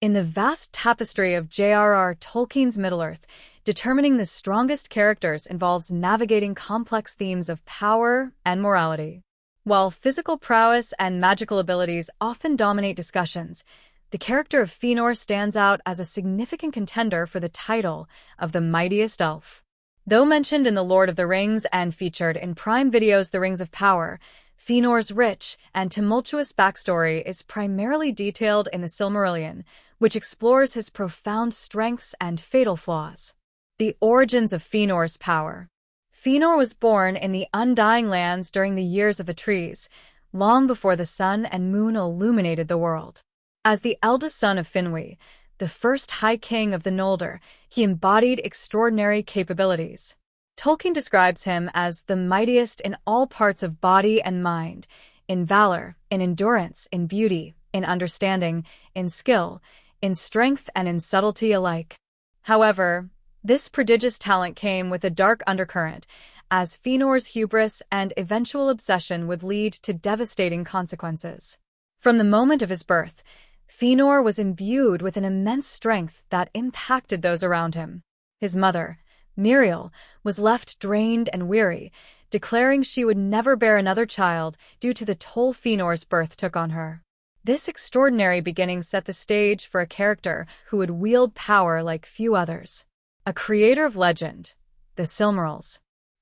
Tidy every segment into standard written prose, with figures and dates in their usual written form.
In the vast tapestry of J.R.R. Tolkien's Middle-earth, determining the strongest characters involves navigating complex themes of power and morality. While physical prowess and magical abilities often dominate discussions, the character of Fëanor stands out as a significant contender for the title of the mightiest elf. Though mentioned in The Lord of the Rings and featured in Prime Video's The Rings of Power, Fëanor's rich and tumultuous backstory is primarily detailed in the Silmarillion, which explores his profound strengths and fatal flaws. The origins of Fëanor's power. Fëanor was born in the Undying Lands during the Years of the Trees, long before the sun and moon illuminated the world. As the eldest son of Finwë, the first High King of the Noldor, he embodied extraordinary capabilities. Tolkien describes him as the mightiest in all parts of body and mind, in valor, in endurance, in beauty, in understanding, in skill, in strength, and in subtlety alike. However, this prodigious talent came with a dark undercurrent, as Fëanor's hubris and eventual obsession would lead to devastating consequences. From the moment of his birth, Fëanor was imbued with an immense strength that impacted those around him. His mother, Miriel, was left drained and weary, declaring she would never bear another child due to the toll Fëanor's birth took on her. This extraordinary beginning set the stage for a character who would wield power like few others. A creator of legend, the Silmarils.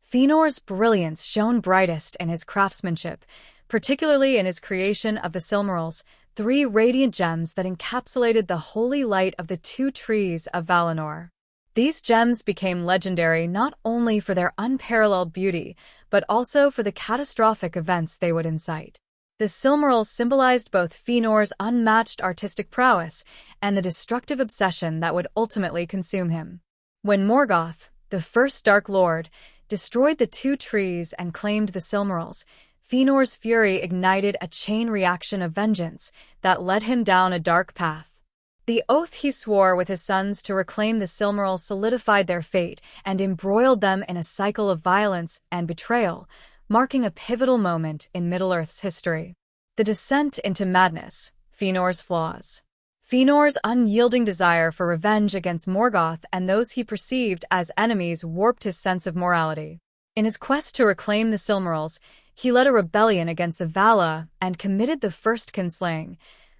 Fëanor's brilliance shone brightest in his craftsmanship, particularly in his creation of the Silmarils, 3 radiant gems that encapsulated the holy light of the 2 trees of Valinor. These gems became legendary not only for their unparalleled beauty, but also for the catastrophic events they would incite. The Silmarils symbolized both Fëanor's unmatched artistic prowess and the destructive obsession that would ultimately consume him. When Morgoth, the first Dark Lord, destroyed the 2 trees and claimed the Silmarils, Fëanor's fury ignited a chain reaction of vengeance that led him down a dark path. The oath he swore with his sons to reclaim the Silmarils solidified their fate and embroiled them in a cycle of violence and betrayal, marking a pivotal moment in Middle-earth's history. The descent into madness, Fëanor's flaws. Fëanor's unyielding desire for revenge against Morgoth and those he perceived as enemies warped his sense of morality. In his quest to reclaim the Silmarils, he led a rebellion against the Vala and committed the first kinslaying,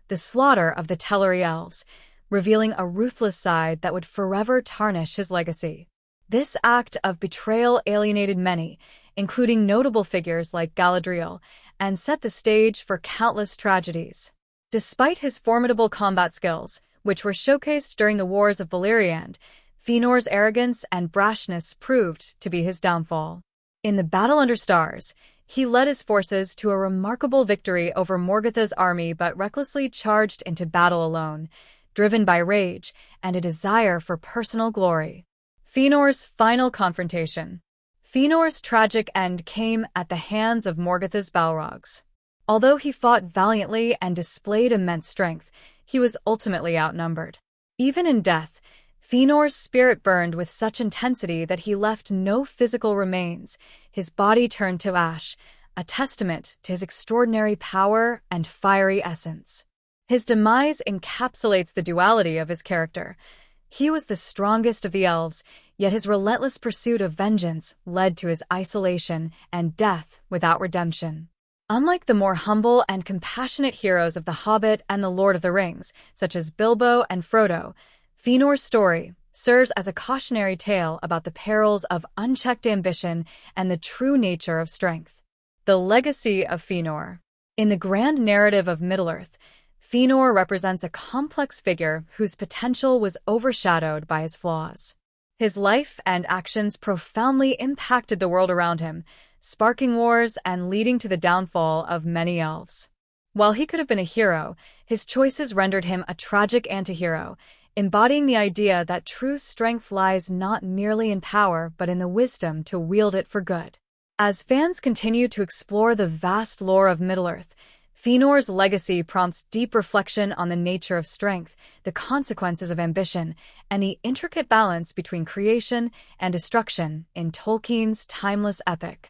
the slaughter of the Teleri elves, revealing a ruthless side that would forever tarnish his legacy. This act of betrayal alienated many, including notable figures like Galadriel, and set the stage for countless tragedies. Despite his formidable combat skills, which were showcased during the Wars of Beleriand, Fëanor's arrogance and brashness proved to be his downfall. In the Battle Under Stars, he led his forces to a remarkable victory over Morgoth's army but recklessly charged into battle alone, driven by rage and a desire for personal glory. Fëanor's final confrontation. Fëanor's tragic end came at the hands of Morgoth's Balrogs. Although he fought valiantly and displayed immense strength, he was ultimately outnumbered. Even in death, Fëanor's spirit burned with such intensity that he left no physical remains. His body turned to ash, a testament to his extraordinary power and fiery essence. His demise encapsulates the duality of his character. He was the strongest of the elves, yet his relentless pursuit of vengeance led to his isolation and death without redemption. Unlike the more humble and compassionate heroes of The Hobbit and The Lord of the Rings, such as Bilbo and Frodo, Fëanor's story serves as a cautionary tale about the perils of unchecked ambition and the true nature of strength. The legacy of Fëanor. In the grand narrative of Middle-earth, Fëanor represents a complex figure whose potential was overshadowed by his flaws. His life and actions profoundly impacted the world around him, sparking wars and leading to the downfall of many elves. While he could have been a hero, his choices rendered him a tragic antihero, embodying the idea that true strength lies not merely in power but in the wisdom to wield it for good. As fans continue to explore the vast lore of Middle-earth, Fëanor's legacy prompts deep reflection on the nature of strength, the consequences of ambition, and the intricate balance between creation and destruction in Tolkien's timeless epic.